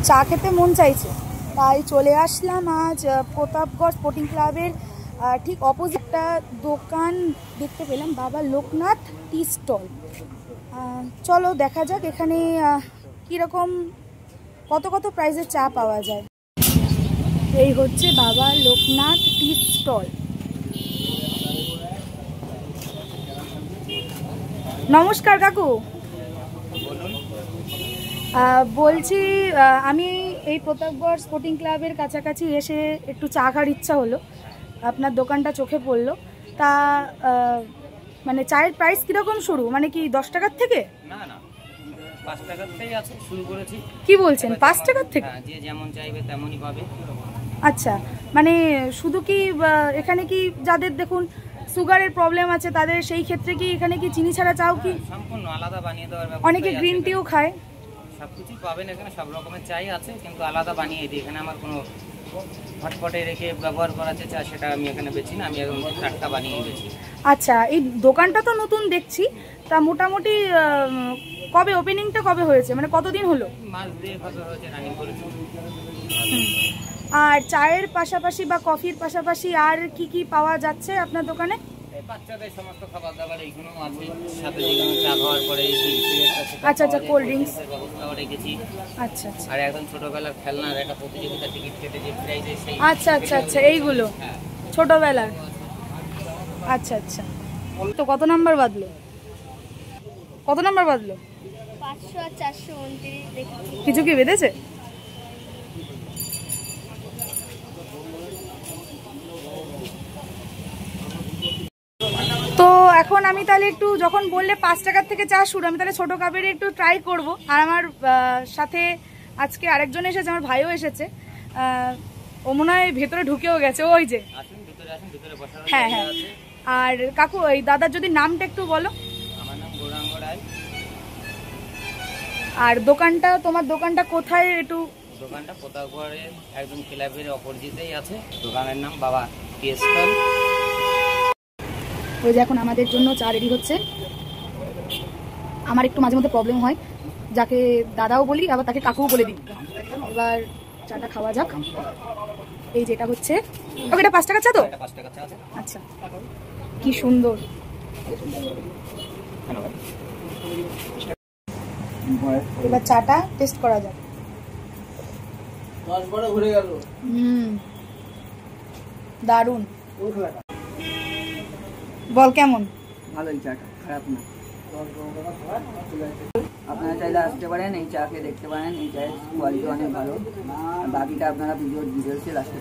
চা খেতে মন চাইছে, তাই চলে আসলাম আজ প্রতাপগড় স্পোর্টিং ক্লাবের ঠিক অপোজিট একটা দোকান দেখতে পেলাম, বাবা লোকনাথ টি স্টল। চলো দেখা যাক এখানে কীরকম কত কত প্রাইসের চা পাওয়া যায়। এই হচ্ছে বাবা লোকনাথ টি স্টল। নমস্কার কাকু, বলছি আমি এই প্রতাপগড় স্পোর্টিং ক্লাবের কাছাকাছি এসে একটু চা খাওয়ার ইচ্ছা হলো, আপনার দোকানটা চোখে পড়লো। তা মানে চায়ের প্রাইস কীরকম শুরু, মানে কি 10 টাকার থেকে? না না, 5 টাকার থেকে আছে শুরু করেছি। কি বলছেন, 5 টাকার থেকে? হ্যাঁ, যে যেমন চাইবে তেমনই পাবে। আচ্ছা, মানে শুধু কি এখানে কি যাদের দেখুন সুগারের প্রবলেম আছে তাদের সেই ক্ষেত্রে কি এখানে কি চিনি ছাড়া চাও কি সম্পূর্ণ আলাদা বানিয়ে দেওয়ার ব্যবস্থা? অনেকে গ্রিন টিও খায়, সবকিছুই পাবেন এখানে, সব রকমের চাই আছে, কিন্তু আলাদা বানিয়ে দিই। এখানে আমার কোনো ফটফটে রেখে ব্যবহার করা চা সেটা আমি এখানে বেচি না, আমি এখন টাটকা বানিয়ে বেচি। আচ্ছা, এই দোকানটা তো নতুন দেখছি, তা মোটামুটি কবে ওপেনিংটা কবে হয়েছে, মানে কতদিন হলো? মাস দিয়ে কবে হয়েছে রানিং করেছি। আর চায়ের পাশাপাশি বা কফির পাশাপাশি আর কি কি পাওয়া যাচ্ছে আপনার দোকানে? বাচ্চাদের সমস্ত খাবার দাবার এইগুলো আছে, সাথে যেগুলো চা খাওয়ার পরে আচ্ছা আচ্ছা, কোল্ড ড্রিঙ্কস ব্যবস্থাও রেখেছি। আচ্ছা আচ্ছা, আর একদম ছোটবেলার খেলনার একটা প্রতিযোগিতা টিকিট কেটে যে প্রাইজে সেই। আচ্ছা আচ্ছা আচ্ছা, এইগুলো ছোটবেলার। আচ্ছা আচ্ছা, তো কত নাম্বার বাদলো, কত নাম্বার বাদলো? 500 আর 429 দেখি কিছু কি বেঁধেছে? তো এখন আমি তাহলে একটু, যখন বললে 5 টাকার থেকে চা শুরু, আমি তাহলে ছোটো কাপের একটু ট্রাই করব। আর আমার সাথে আজকে আরেকজন এসেছে, আমার ভাইও এসেছে, ও মনে হয় ভেতরে ঢুকেও গেছে, ওই যে। হ্যাঁ হ্যাঁ, আর কাকু এই দাদার যদি নামটা একটু বলো। আমার নাম গৌরাঙ্গ রায়। আর দোকানটা, তোমার দোকানটা কোথায় একটু? দোকানটা প্রতাপগড়ের একদম ক্লাবের অপোজিটেই আছে। দোকানের নাম বাবা টি স্টল। ওই যে এখন আমাদের জন্য চা রেডি হচ্ছে। আমার একটু মাঝে মধ্যে প্রবলেম হয়, যাকে দাদাও বলি আবার তাকে কাকুও বলে দিই। এবার চাটা খাওয়া যাক। এই যেটা হচ্ছে, ওকে এটা 5 টাকার চা তো? 5 টাকার চা আছে। আচ্ছা, কি সুন্দর। এবার চাটা টেস্ট করা যাক। দারুন। বল কেমন? ভালোই, চাটা খারাপ না। আপনারা চাইলে আসতে পারেন, এই চা খেয়ে দেখতে পারেন, এই চায়ের কোয়ালিটি অনেক ভালো। বাকিটা আপনারা ভিডিওতে লাস্টে